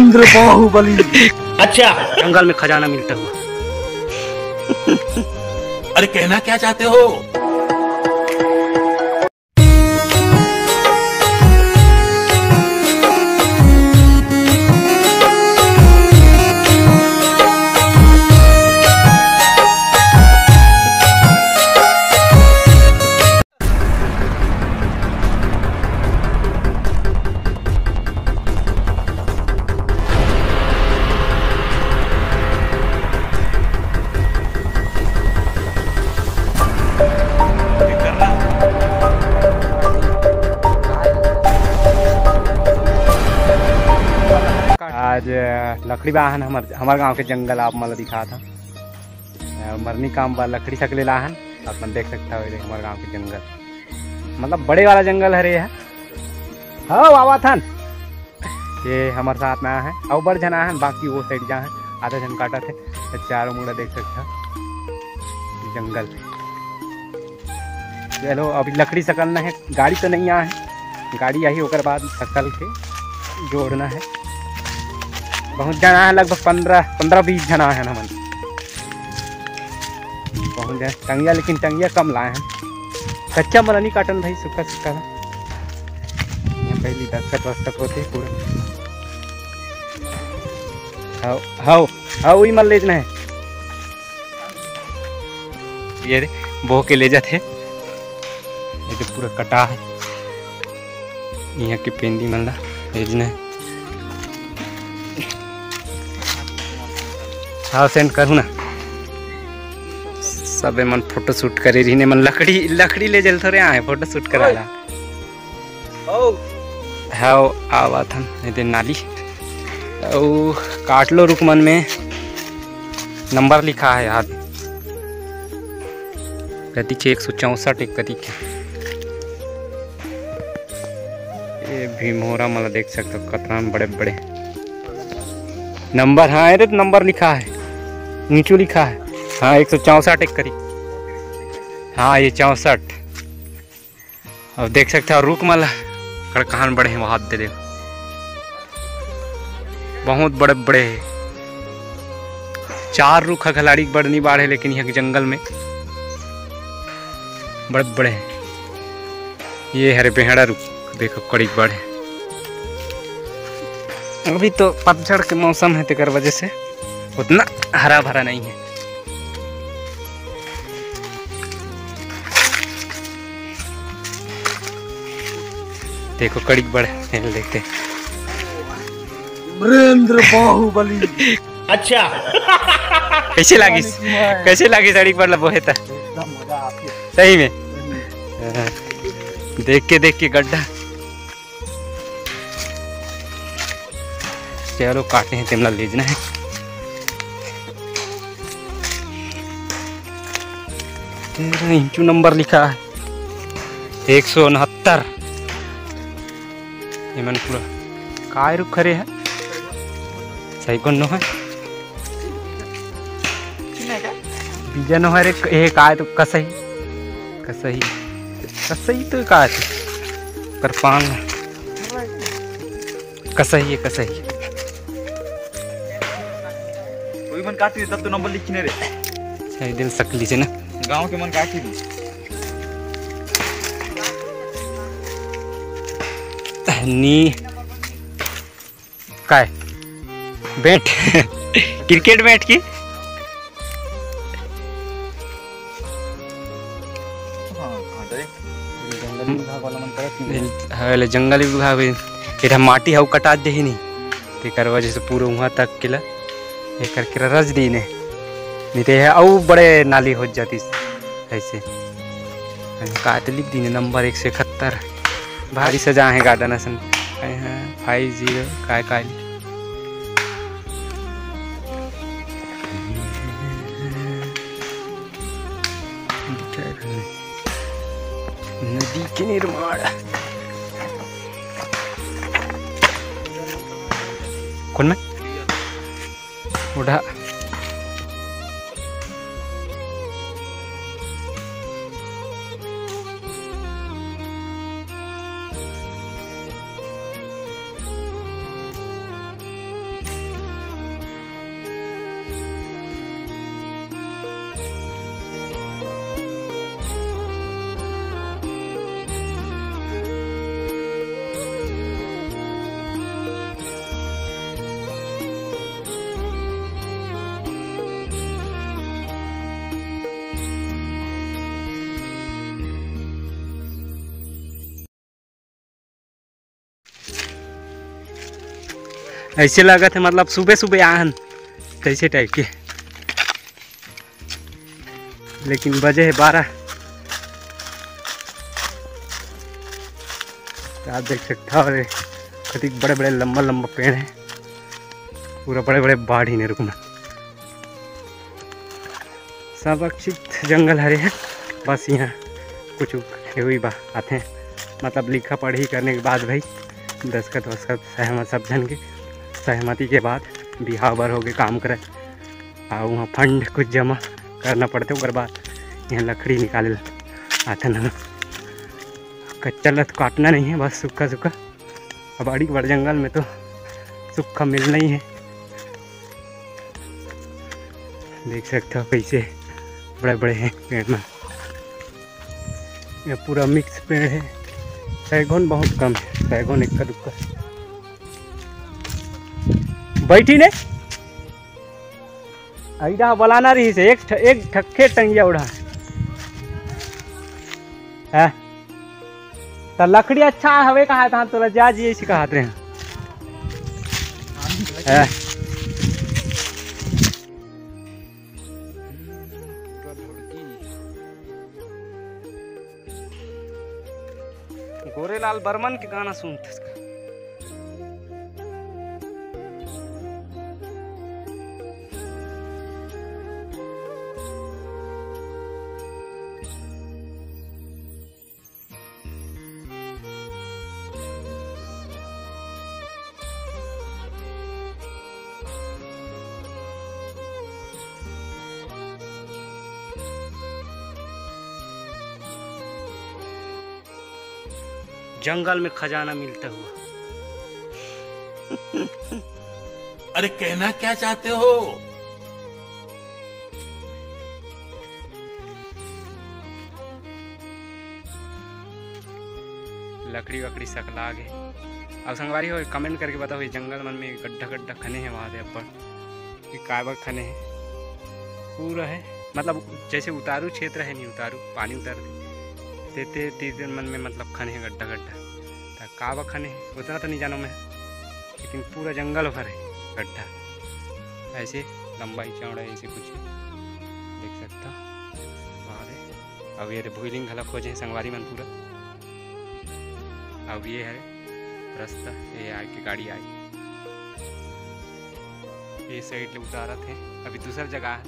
वीरेंद्र बाहुबली। अच्छा, जंगल में खजाना मिलता हुआ। अरे कहना क्या चाहते हो? आज लकड़ी वाहन हमारे गांव के जंगल आप मतलब दिखा था मरनी काम बा लकड़ी सकले लाहन अपन देख सकता हो हमारे गांव के जंगल मतलब बड़े वाला जंगल है रे है हाँ आवा था ये हमारे साथ में आया है और बड़ जन आया है बाकी वो साइड जहाँ है आधा जन काटा थे तो चारों मुड़ा देख सकता जंगल। चलो अभी लकड़ी सकलना है गाड़ी तो नहीं आया है गाड़ी आई होकर बाद सकल के जोड़ना है। बहुत जना है लगभग 15-20 जना है हमन बहुत जन टंगिया लेकिन टंगिया कम लाए हैं कच्चा मला नहीं काटन भाई सूखा सूखा यहाँ पहली दस्तक होते पूरा हाँ वही मल लेजना है ये रे बो के ले जाते ये जो पूरा कटा है यहाँ की पेंदी मल्ला भेजना है। हाँ सेंड करूँ ना सब मन फोटो शूट करे रही ने मन लकड़ी ले जल थोड़े आए फोटो शूट करा ला हाँ आवा था ये नाली ओ काट लो रुक मन में नंबर लिखा है याद प्रति 164 एक प्रति ये भीमोरा मतलब देख सकते हो कतना बड़े बड़े नंबर। हाँ अरे नंबर लिखा है नीचू लिखा है हाँ 164 एक करी हाँ ये 64 अब देख सकते हो रुक मला कड़कहान बड़े हैं वहां दे देखो बहुत बड़े बड़े हैं 4 रुख खिलाड़ी बड़ नहीं बाढ़ है लेकिन यहाँ के जंगल में बड़े बड़े हैं। ये हरे बेहड़ा रुख देखो कड़ी बड़ है अभी तो पतझड़ के मौसम है तेकर वजह से उतना हरा भरा नहीं है। देखो कड़ी बड़े देखते वीरेंद्र बाहुबली। अच्छा, कैसे लगी सड़क पर लबोहे था सही में देख के गड्ढा। चलो काटे हैं तिमला लेजना है इंचू नंबर लिखा है 169 ये मन पूरा काय रुक खरे है सही कौन है बीजा नो है रे काय तो कसही तो काय कर पांग कसही कोई मन काटी तब तो नंबर लिखने रे सही दिल सकली से ना गांव के मन काटी दी नी काय बैट क्रिकेट बैट की जंगल विभाग इधर माटी हाउ कटा दे ही नहीं तेकर वजह से पूरा वहाँ तक किला ये करके रज दी ने नहीं तो है और बड़े नाली हो जाती ऐसे का तो लिख दी ने नंबर 171 भारी सजा है गार्डन असन 50 काय नदी के निर्माण कौन में उड़ा ऐसे लगा थे मतलब सुबह सुबह आहन कैसे टाइप के, लेकिन बजे है 12। तो आप देख सकते हो कति बड़े बड़े लंबा लंबा पेड़ है, पूरा बड़े बड़े बाढ़ ही नहीं रुकना। संरक्षित जंगल हरे है। बस यहाँ कुछ हुई बात आते हैं, मतलब लिखा पढ़ी करने के बाद भाई दस्खत वस्खत सहमत सब जन के सहमति के बाद बिहाव बर हो गए काम करे, और वहाँ फंड कुछ जमा करना पड़ते। उसके बाद यहाँ लकड़ी निकाले आते ना, कच्चा लत काटना नहीं है, बस सूखा सूखा। अब बड़े जंगल में तो सूखा मिलना ही है। देख सकते हो कैसे बड़े बड़े हैं पेड़ में, यह पूरा मिक्स पेड़ है। सैगोन बहुत कम है, सैगोन इक्का दुक्का। बैठी ने ऐडा बलाना रही से एक ठक्के टंगिया उड़ा है। तो लकड़ी अच्छा हवे कहा था तो जा जी ऐसे कहते हैं। गोरेलाल बर्मन के गाना सुनते इसका। जंगल में खजाना मिलता हुआ। अरे कहना क्या चाहते हो? लकड़ी वकड़ी सकला गए। अब संगवारी हो कमेंट करके बताओ ये जंगल मन में गड्ढा गड्ढा खने हैं वहाँ से अपन कि काबर खने हैं पूरा है, मतलब जैसे उतारू क्षेत्र है, नहीं उतारू पानी उतार देते 30 दिन मन में मतलब खने हैं गड्ढा गड्ढा। तो काबर खने हैं उतना तो नहीं जानो मैं, लेकिन पूरा जंगल भर है गड्ढा, ऐसे लंबाई चौड़ा ऐसे कुछ देख सकता। अब ये भूलिंग घला खोजे संगवारी मन पूरा। अब ये है रास्ता, ये आगे की गाड़ी आई, ये साइड ले उतारा थे, अभी दूसरी जगह है।